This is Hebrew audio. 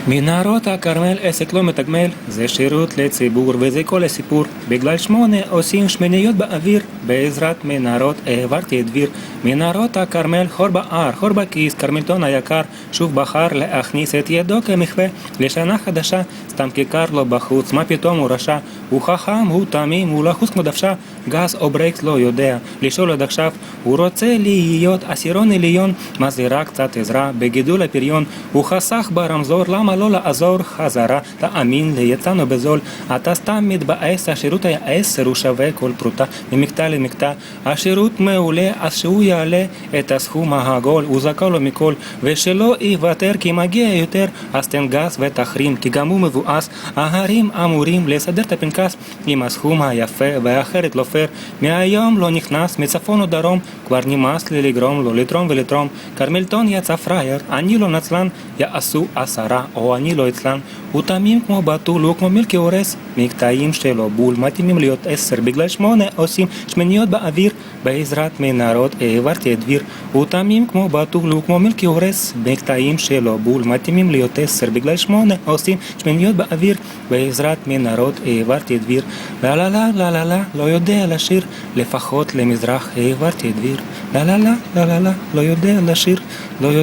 מנהרות הכרמל עסק לא מתגמל, זה שירות לציבור וזה כל הסיפור. בגלל 8 עושים שמיניות באוויר, בעזרת מנהרות העברתי את דביר. מנהרות הכרמל חור בהר, חור בכיס, כרמלטון היקר שוב בחר להכניס את ידו כמחווה לשנה חדשה, סתם כיכר לו בחוץ, מה פתאום הוא רשע? הוא חכם, הוא תמים, הוא לחוץ כמו דוושה, גז או ברקס לא יודע, לשאול עד עכשיו. הוא רוצה להיות עשירון עליון, מה זה רק קצת עזרה בגידול הפריון. הוא חסך ברמזור, למה לא לעזור חזרה? תאמין לי, יצאנו בזול, אתה סתם מתבאס, השירות היה 10, הוא שווה כל פרוטה ממקטע למקטע. השירות מעולה, אז שהוא יעלה את הסכום העגול, הוא זכאי לו מכל, ושלא יוותר כי מגיע יותר, אז תן גז ותחרים, כי גם הוא מבואס. ההרים אמורים לסדר את הפנקס עם הסכום היפה, והאחרת לא פייר. מהיום לא נכנס, מצפון או דרום, כבר נמאס לי לגרום לו לתרום ולתרום. כרמלטון יצא פרייר, אני לא נצלן, יעשו 10 או אני לא אצלן. הוא תמים כמו בתול, הוא כמו מילקי הורס, מקטעים שלו בול מתאימים להיות 10, בגלל 8 עושים שמיניות באוויר, בעזרת מנהרות העברתי את דביר. הוא תמים כמו בתול, הוא כמו מילקי הורס, מקטעים שלו בול מתאימים להיות 10, בגלל 8 עושים שמיניות באוויר, בעזרת מנהרות העברתי את דביר. לה לה לה לה לה לה, לא יודע לשיר, לפחות למזרח העברתי את דביר. לה לה לה לה לה לה, לא יודע לשיר, לא יודע